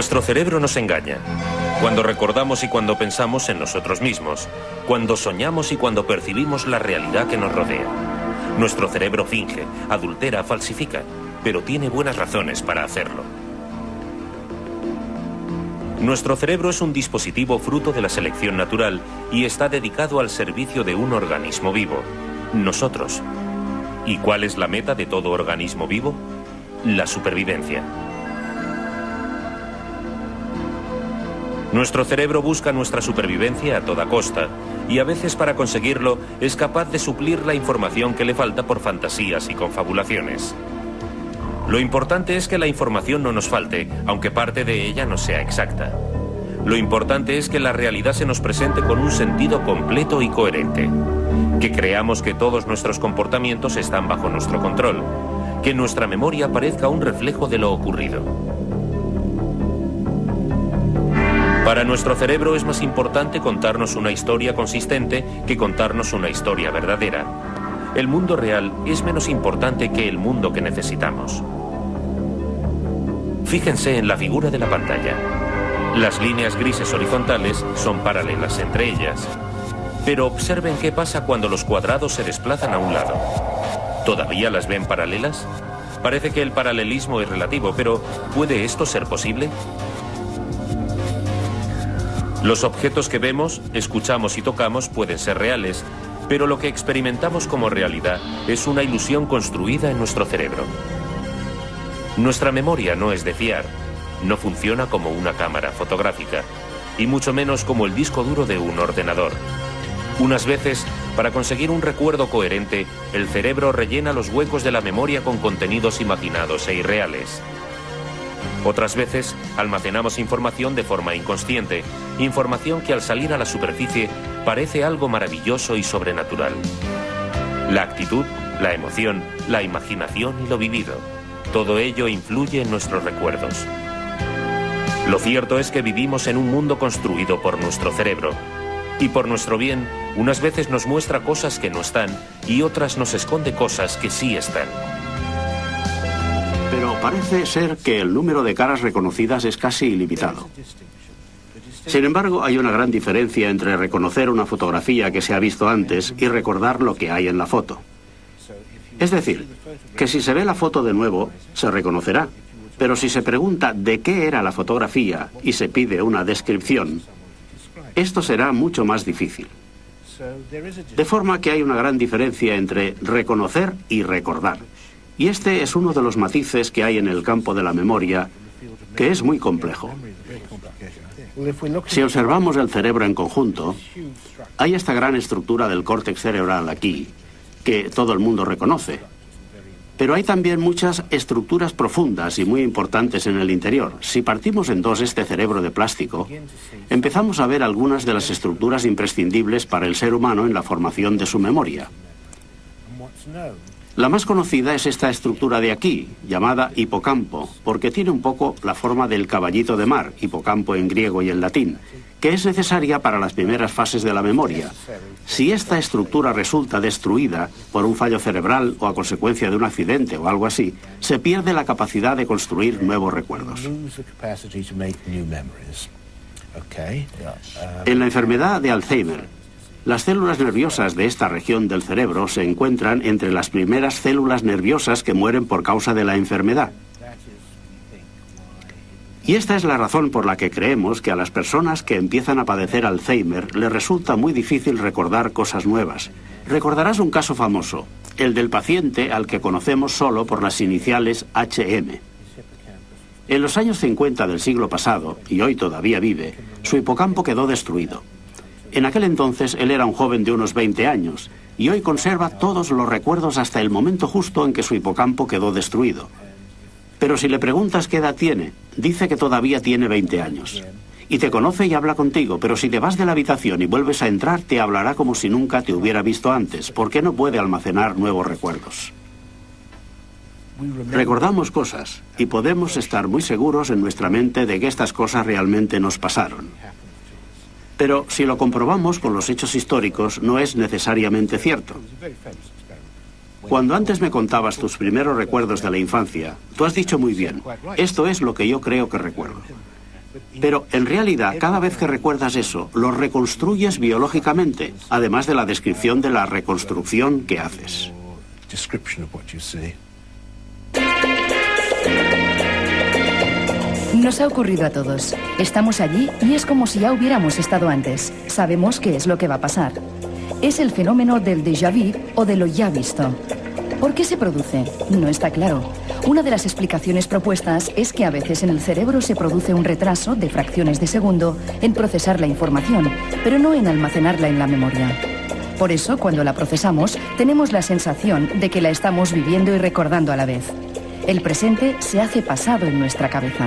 Nuestro cerebro nos engaña. Cuando recordamos y cuando pensamos en nosotros mismos. Cuando soñamos y cuando percibimos la realidad que nos rodea. Nuestro cerebro finge, adultera, falsifica, pero tiene buenas razones para hacerlo. Nuestro cerebro es un dispositivo fruto de la selección natural y está dedicado al servicio de un organismo vivo, nosotros. ¿Y cuál es la meta de todo organismo vivo? La supervivencia. Nuestro cerebro busca nuestra supervivencia a toda costa y a veces para conseguirlo es capaz de suplir la información que le falta por fantasías y confabulaciones. Lo importante es que la información no nos falte, aunque parte de ella no sea exacta. Lo importante es que la realidad se nos presente con un sentido completo y coherente. Que creamos que todos nuestros comportamientos están bajo nuestro control. Que nuestra memoria parezca un reflejo de lo ocurrido. Para nuestro cerebro es más importante contarnos una historia consistente que contarnos una historia verdadera. El mundo real es menos importante que el mundo que necesitamos. Fíjense en la figura de la pantalla. Las líneas grises horizontales son paralelas entre ellas. Pero observen qué pasa cuando los cuadrados se desplazan a un lado. ¿Todavía las ven paralelas? Parece que el paralelismo es relativo, pero ¿puede esto ser posible? Los objetos que vemos, escuchamos y tocamos pueden ser reales, pero lo que experimentamos como realidad es una ilusión construida en nuestro cerebro. Nuestra memoria no es de fiar, no funciona como una cámara fotográfica, y mucho menos como el disco duro de un ordenador. Unas veces, para conseguir un recuerdo coherente, el cerebro rellena los huecos de la memoria con contenidos imaginados e irreales. Otras veces, almacenamos información de forma inconsciente, información que al salir a la superficie parece algo maravilloso y sobrenatural. La actitud, la emoción, la imaginación y lo vivido, todo ello influye en nuestros recuerdos. Lo cierto es que vivimos en un mundo construido por nuestro cerebro. Y por nuestro bien, unas veces nos muestra cosas que no están y otras nos esconde cosas que sí están. Pero parece ser que el número de caras reconocidas es casi ilimitado. Sin embargo, hay una gran diferencia entre reconocer una fotografía que se ha visto antes y recordar lo que hay en la foto. Es decir, que si se ve la foto de nuevo, se reconocerá. Pero si se pregunta de qué era la fotografía y se pide una descripción, esto será mucho más difícil. De forma que hay una gran diferencia entre reconocer y recordar. Y este es uno de los matices que hay en el campo de la memoria, que es muy complejo. Si observamos el cerebro en conjunto, hay esta gran estructura del córtex cerebral aquí, que todo el mundo reconoce. Pero hay también muchas estructuras profundas y muy importantes en el interior. Si partimos en dos este cerebro de plástico, empezamos a ver algunas de las estructuras imprescindibles para el ser humano en la formación de su memoria. La más conocida es esta estructura de aquí, llamada hipocampo, porque tiene un poco la forma del caballito de mar, hipocampo en griego y en latín, que es necesaria para las primeras fases de la memoria. Si esta estructura resulta destruida por un fallo cerebral o a consecuencia de un accidente o algo así, se pierde la capacidad de construir nuevos recuerdos. En la enfermedad de Alzheimer, las células nerviosas de esta región del cerebro se encuentran entre las primeras células nerviosas que mueren por causa de la enfermedad. Y esta es la razón por la que creemos que a las personas que empiezan a padecer Alzheimer les resulta muy difícil recordar cosas nuevas. Recordarás un caso famoso, el del paciente al que conocemos solo por las iniciales HM. En los años 50 del siglo pasado, y hoy todavía vive, su hipocampo quedó destruido. En aquel entonces él era un joven de unos 20 años, y hoy conserva todos los recuerdos hasta el momento justo en que su hipocampo quedó destruido. Pero si le preguntas qué edad tiene, dice que todavía tiene 20 años. Y te conoce y habla contigo, pero si te vas de la habitación y vuelves a entrar, te hablará como si nunca te hubiera visto antes, porque no puede almacenar nuevos recuerdos. Recordamos cosas, y podemos estar muy seguros en nuestra mente de que estas cosas realmente nos pasaron. Pero si lo comprobamos con los hechos históricos, no es necesariamente cierto. Cuando antes me contabas tus primeros recuerdos de la infancia, tú has dicho muy bien, esto es lo que yo creo que recuerdo. Pero en realidad, cada vez que recuerdas eso, lo reconstruyes biológicamente, además de la descripción de la reconstrucción que haces. Nos ha ocurrido a todos. Estamos allí y es como si ya hubiéramos estado antes. Sabemos qué es lo que va a pasar. Es el fenómeno del déjà vu o de lo ya visto. ¿Por qué se produce? No está claro. Una de las explicaciones propuestas es que a veces en el cerebro se produce un retraso de fracciones de segundo en procesar la información, pero no en almacenarla en la memoria. Por eso, cuando la procesamos, tenemos la sensación de que la estamos viviendo y recordando a la vez. El presente se hace pasado en nuestra cabeza.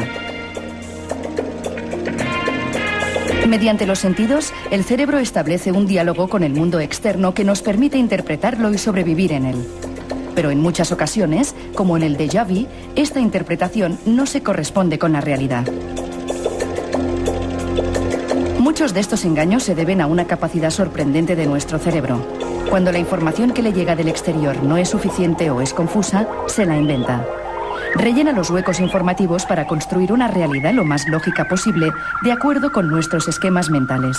Mediante los sentidos, el cerebro establece un diálogo con el mundo externo que nos permite interpretarlo y sobrevivir en él. Pero en muchas ocasiones, como en el déjà vu, esta interpretación no se corresponde con la realidad. Muchos de estos engaños se deben a una capacidad sorprendente de nuestro cerebro. Cuando la información que le llega del exterior no es suficiente o es confusa, se la inventa. Rellena los huecos informativos para construir una realidad lo más lógica posible, de acuerdo con nuestros esquemas mentales.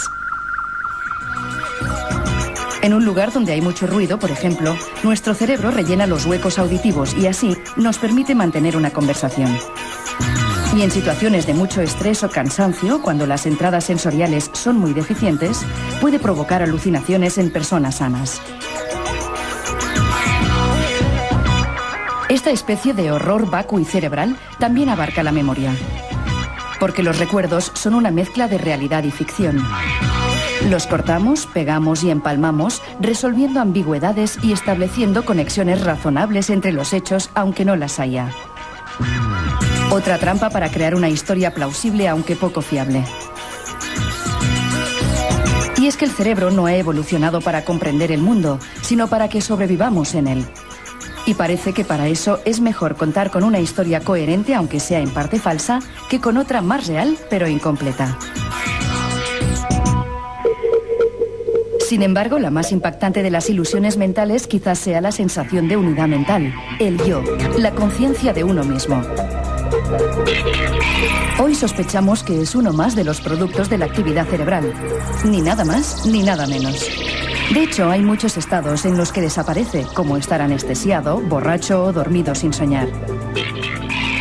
En un lugar donde hay mucho ruido, por ejemplo, nuestro cerebro rellena los huecos auditivos y así nos permite mantener una conversación. Y en situaciones de mucho estrés o cansancio, cuando las entradas sensoriales son muy deficientes, puede provocar alucinaciones en personas sanas. Esta especie de horror vacui cerebral también abarca la memoria, porque los recuerdos son una mezcla de realidad y ficción. Los cortamos, pegamos y empalmamos, resolviendo ambigüedades y estableciendo conexiones razonables entre los hechos, aunque no las haya. Otra trampa para crear una historia plausible, aunque poco fiable. Y es que el cerebro no ha evolucionado para comprender el mundo, sino para que sobrevivamos en él. Y parece que para eso es mejor contar con una historia coherente, aunque sea en parte falsa, que con otra más real, pero incompleta. Sin embargo, la más impactante de las ilusiones mentales quizás sea la sensación de unidad mental, el yo, la conciencia de uno mismo. Hoy sospechamos que es uno más de los productos de la actividad cerebral. Ni nada más, ni nada menos. De hecho, hay muchos estados en los que desaparece, como estar anestesiado, borracho o dormido sin soñar.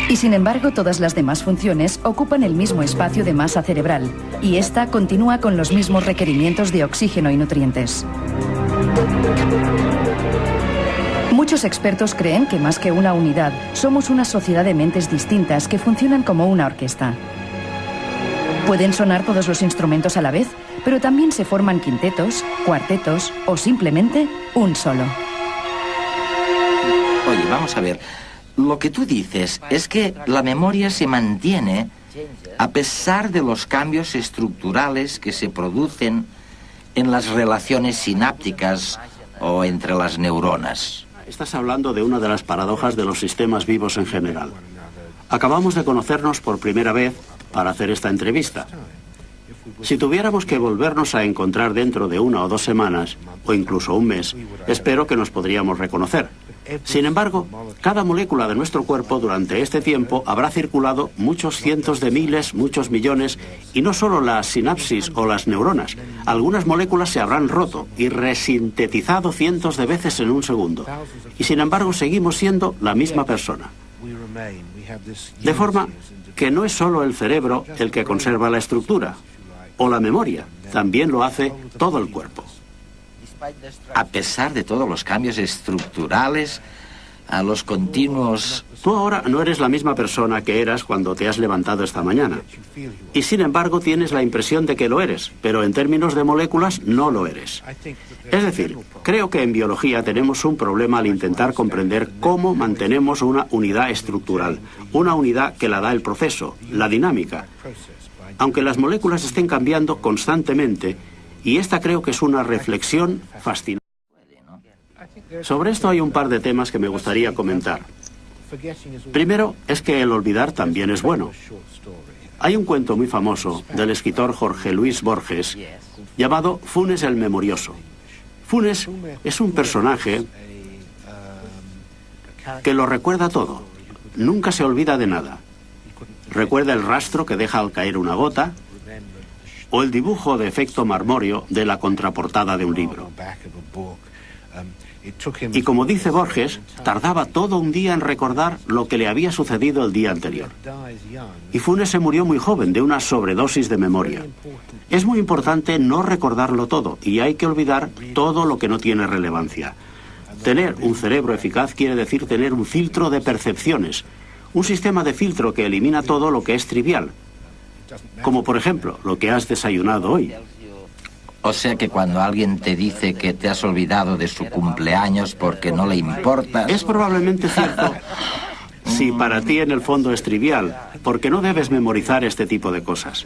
Y sin embargo, todas las demás funciones ocupan el mismo espacio de masa cerebral, y esta continúa con los mismos requerimientos de oxígeno y nutrientes. Muchos expertos creen que más que una unidad, somos una sociedad de mentes distintas que funcionan como una orquesta. Pueden sonar todos los instrumentos a la vez, pero también se forman quintetos, cuartetos o simplemente un solo. Oye, vamos a ver. Lo que tú dices es que la memoria se mantiene a pesar de los cambios estructurales que se producen en las relaciones sinápticas o entre las neuronas. Estás hablando de una de las paradojas de los sistemas vivos en general. Acabamos de conocernos por primera vez para hacer esta entrevista. Si tuviéramos que volvernos a encontrar dentro de 1 o 2 semanas, o incluso un mes, espero que nos podríamos reconocer. Sin embargo, cada molécula de nuestro cuerpo durante este tiempo habrá circulado muchos cientos de miles, muchos millones, y no solo las sinapsis o las neuronas. Algunas moléculas se habrán roto y resintetizado cientos de veces en un segundo. Y sin embargo, seguimos siendo la misma persona. De forma que no es solo el cerebro el que conserva la estructura o la memoria, también lo hace todo el cuerpo. A pesar de todos los cambios estructurales, a los continuos... Tú ahora no eres la misma persona que eras cuando te has levantado esta mañana. Y sin embargo tienes la impresión de que lo eres, pero en términos de moléculas no lo eres. Es decir, creo que en biología tenemos un problema al intentar comprender cómo mantenemos una unidad estructural, una unidad que la da el proceso, la dinámica. Aunque las moléculas estén cambiando constantemente, y esta creo que es una reflexión fascinante. Sobre esto hay un par de temas que me gustaría comentar. Primero, es que el olvidar también es bueno. Hay un cuento muy famoso del escritor Jorge Luis Borges llamado Funes el Memorioso. Funes es un personaje que lo recuerda todo. Nunca se olvida de nada. Recuerda el rastro que deja al caer una gota o el dibujo de efecto marmóreo de la contraportada de un libro. Y como dice Borges, tardaba todo un día en recordar lo que le había sucedido el día anterior. Y Funes se murió muy joven de una sobredosis de memoria. Es muy importante no recordarlo todo y hay que olvidar todo lo que no tiene relevancia. Tener un cerebro eficaz quiere decir tener un filtro de percepciones, un sistema de filtro que elimina todo lo que es trivial, como por ejemplo lo que has desayunado hoy. O sea que cuando alguien te dice que te has olvidado de su cumpleaños porque no le importa... Es probablemente cierto si para ti en el fondo es trivial, porque no debes memorizar este tipo de cosas.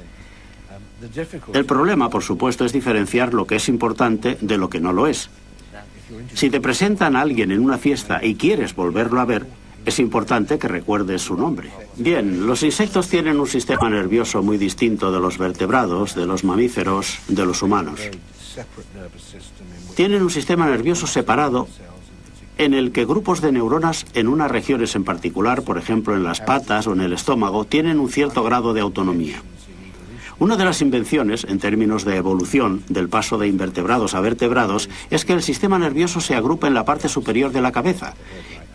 El problema, por supuesto, es diferenciar lo que es importante de lo que no lo es. Si te presentan a alguien en una fiesta y quieres volverlo a ver, es importante que recuerdes su nombre. Bien, los insectos tienen un sistema nervioso muy distinto de los vertebrados, de los mamíferos, de los humanos. Tienen un sistema nervioso separado en el que grupos de neuronas en unas regiones en particular, por ejemplo en las patas o en el estómago, tienen un cierto grado de autonomía. Una de las invenciones, en términos de evolución, del paso de invertebrados a vertebrados, es que el sistema nervioso se agrupa en la parte superior de la cabeza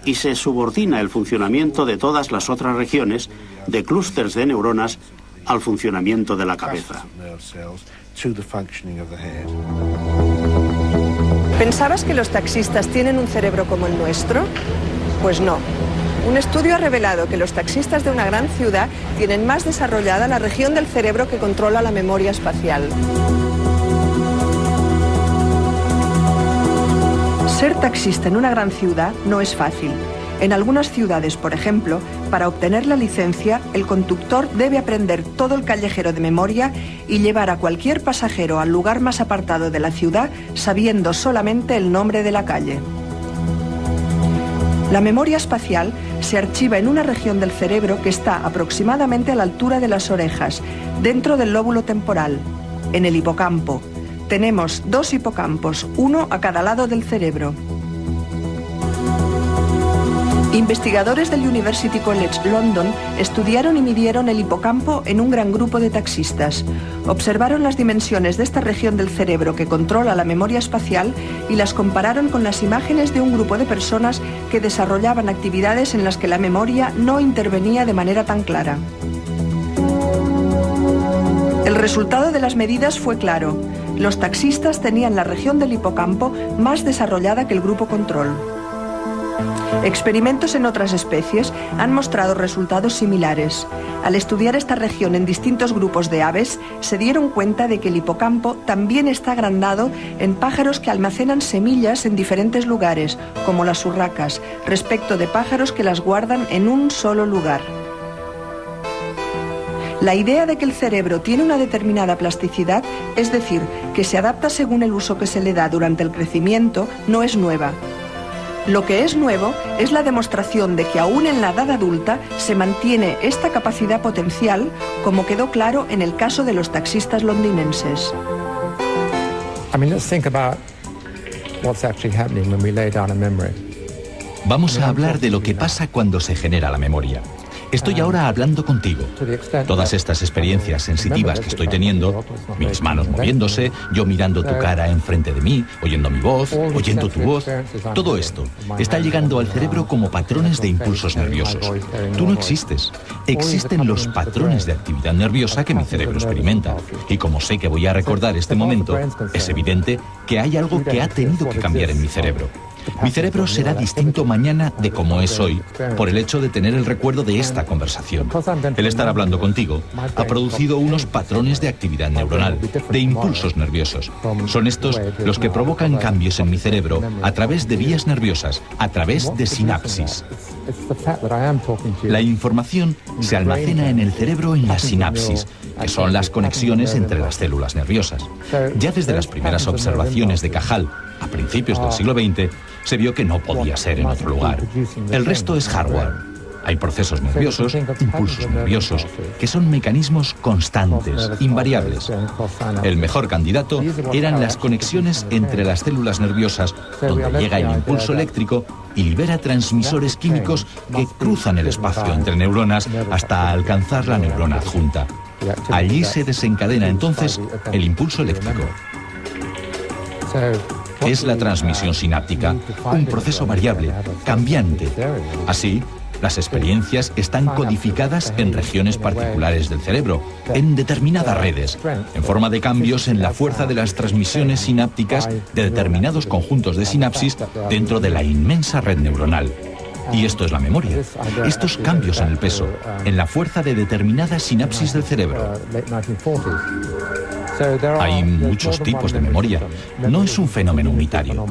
y se subordina el funcionamiento de todas las otras regiones, de clústeres de neuronas, al funcionamiento de la cabeza. ¿Pensabas que los taxistas tienen un cerebro como el nuestro? Pues no. Un estudio ha revelado que los taxistas de una gran ciudad tienen más desarrollada la región del cerebro que controla la memoria espacial. Ser taxista en una gran ciudad no es fácil. En algunas ciudades, por ejemplo, para obtener la licencia, el conductor debe aprender todo el callejero de memoria y llevar a cualquier pasajero al lugar más apartado de la ciudad sabiendo solamente el nombre de la calle. La memoria espacial se archiva en una región del cerebro que está aproximadamente a la altura de las orejas, dentro del lóbulo temporal, en el hipocampo. Tenemos 2 hipocampos, uno a cada lado del cerebro. Investigadores del University College London estudiaron y midieron el hipocampo en un gran grupo de taxistas. Observaron las dimensiones de esta región del cerebro que controla la memoria espacial y las compararon con las imágenes de un grupo de personas que desarrollaban actividades en las que la memoria no intervenía de manera tan clara. El resultado de las medidas fue claro. Los taxistas tenían la región del hipocampo más desarrollada que el grupo control. Experimentos en otras especies han mostrado resultados similares. Al estudiar esta región en distintos grupos de aves, se dieron cuenta de que el hipocampo también está agrandado en pájaros que almacenan semillas en diferentes lugares, como las urracas, respecto de pájaros que las guardan en un solo lugar. La idea de que el cerebro tiene una determinada plasticidad, es decir, que se adapta según el uso que se le da durante el crecimiento, no es nueva. Lo que es nuevo es la demostración de que aún en la edad adulta se mantiene esta capacidad potencial, como quedó claro en el caso de los taxistas londinenses. Vamos a hablar de lo que pasa cuando se genera la memoria. Estoy ahora hablando contigo. Todas estas experiencias sensitivas que estoy teniendo, mis manos moviéndose, yo mirando tu cara enfrente de mí, oyendo mi voz, oyendo tu voz, todo esto está llegando al cerebro como patrones de impulsos nerviosos. Tú no existes. Existen los patrones de actividad nerviosa que mi cerebro experimenta. Y como sé que voy a recordar este momento, es evidente que hay algo que ha tenido que cambiar en mi cerebro. Mi cerebro será distinto mañana de como es hoy, por el hecho de tener el recuerdo de esta conversación. El estar hablando contigo ha producido unos patrones de actividad neuronal, de impulsos nerviosos. Son estos los que provocan cambios en mi cerebro a través de vías nerviosas, a través de sinapsis. La información se almacena en el cerebro en las sinapsis, que son las conexiones entre las células nerviosas. Ya desde las primeras observaciones de Cajal, a principios del siglo XX, se vio que no podía ser en otro lugar. El resto es hardware. Hay procesos nerviosos, impulsos nerviosos, que son mecanismos constantes, invariables. El mejor candidato eran las conexiones entre las células nerviosas, donde llega el impulso eléctrico y libera transmisores químicos que cruzan el espacio entre neuronas hasta alcanzar la neurona adjunta. Allí se desencadena entonces el impulso eléctrico. Es la transmisión sináptica, un proceso variable, cambiante. Así, las experiencias están codificadas en regiones particulares del cerebro, en determinadas redes, en forma de cambios en la fuerza de las transmisiones sinápticas de determinados conjuntos de sinapsis dentro de la inmensa red neuronal. Y esto es la memoria. Estos cambios en el peso, en la fuerza de determinadas sinapsis del cerebro. Hay muchos tipos de memoria. No es un fenómeno unitario.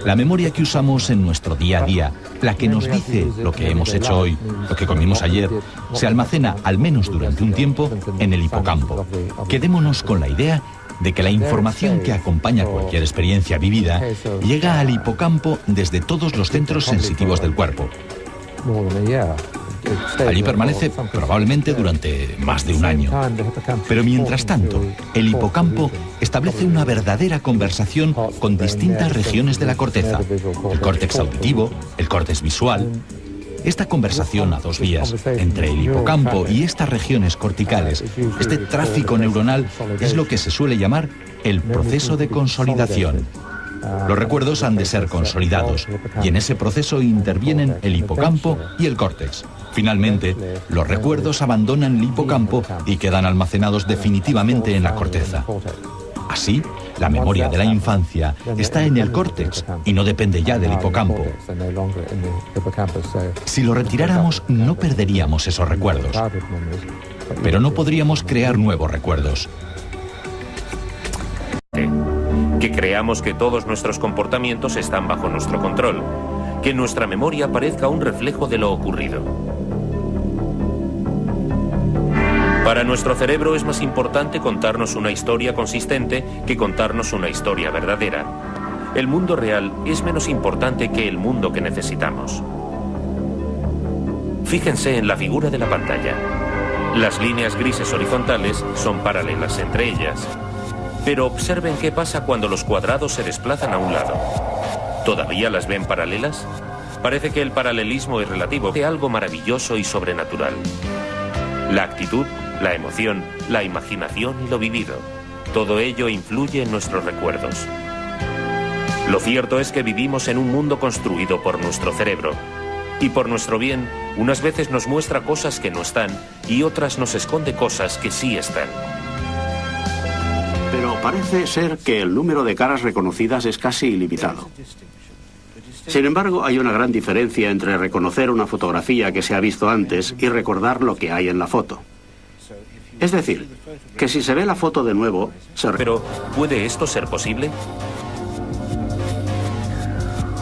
La memoria que usamos en nuestro día a día, la que nos dice lo que hemos hecho hoy, lo que comimos ayer, se almacena, al menos durante un tiempo, en el hipocampo. Quedémonos con la idea de que la información que acompaña cualquier experiencia vivida llega al hipocampo desde todos los centros sensitivos del cuerpo. Allí permanece probablemente durante más de un año. Pero mientras tanto, el hipocampo establece una verdadera conversación con distintas regiones de la corteza. El córtex auditivo, el córtex visual. Esta conversación a dos vías entre el hipocampo y estas regiones corticales, este tráfico neuronal, es lo que se suele llamar el proceso de consolidación. Los recuerdos han de ser consolidados y en ese proceso intervienen el hipocampo y el córtex. Finalmente, los recuerdos abandonan el hipocampo y quedan almacenados definitivamente en la corteza. Así, la memoria de la infancia está en el córtex y no depende ya del hipocampo. Si lo retiráramos, no perderíamos esos recuerdos, pero no podríamos crear nuevos recuerdos. Que creamos que todos nuestros comportamientos están bajo nuestro control, que nuestra memoria parezca un reflejo de lo ocurrido. Para nuestro cerebro es más importante contarnos una historia consistente que contarnos una historia verdadera. El mundo real es menos importante que el mundo que necesitamos. Fíjense en la figura de la pantalla. Las líneas grises horizontales son paralelas entre ellas. Pero observen qué pasa cuando los cuadrados se desplazan a un lado. ¿Todavía las ven paralelas? Parece que el paralelismo es relativo, de algo maravilloso y sobrenatural. La actitud, la emoción, la imaginación y lo vivido. Todo ello influye en nuestros recuerdos. Lo cierto es que vivimos en un mundo construido por nuestro cerebro. Y por nuestro bien, unas veces nos muestra cosas que no están y otras nos esconde cosas que sí están. Pero parece ser que el número de caras reconocidas es casi ilimitado. Sin embargo, hay una gran diferencia entre reconocer una fotografía que se ha visto antes y recordar lo que hay en la foto. Es decir, que si se ve la foto de nuevo, Pero, ¿puede esto ser posible?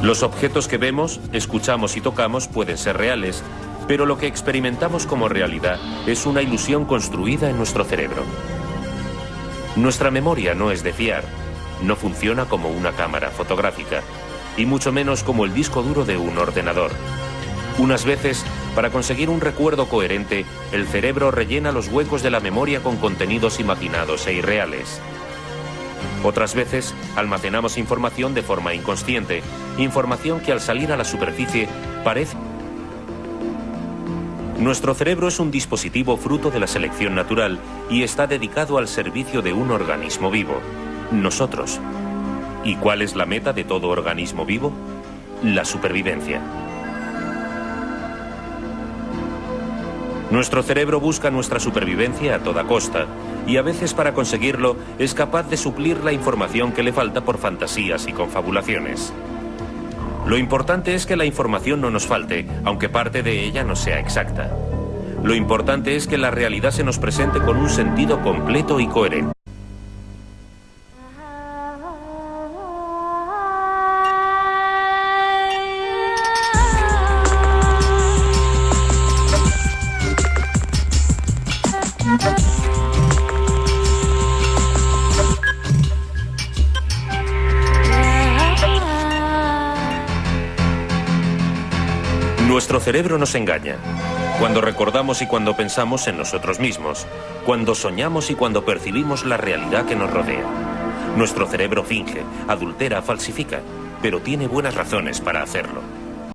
Los objetos que vemos, escuchamos y tocamos pueden ser reales, pero lo que experimentamos como realidad es una ilusión construida en nuestro cerebro. Nuestra memoria no es de fiar, no funciona como una cámara fotográfica, y mucho menos como el disco duro de un ordenador. Unas veces, para conseguir un recuerdo coherente, el cerebro rellena los huecos de la memoria con contenidos imaginados e irreales. Otras veces, almacenamos información de forma inconsciente, información que al salir a la superficie parece... Nuestro cerebro es un dispositivo fruto de la selección natural y está dedicado al servicio de un organismo vivo, nosotros. ¿Y cuál es la meta de todo organismo vivo? La supervivencia. Nuestro cerebro busca nuestra supervivencia a toda costa y a veces para conseguirlo es capaz de suplir la información que le falta por fantasías y confabulaciones. Lo importante es que la información no nos falte, aunque parte de ella no sea exacta. Lo importante es que la realidad se nos presente con un sentido completo y coherente. Nuestro cerebro nos engaña. Cuando recordamos y cuando pensamos en nosotros mismos. Cuando soñamos y cuando percibimos la realidad que nos rodea. Nuestro cerebro finge, adultera, falsifica, pero tiene buenas razones para hacerlo.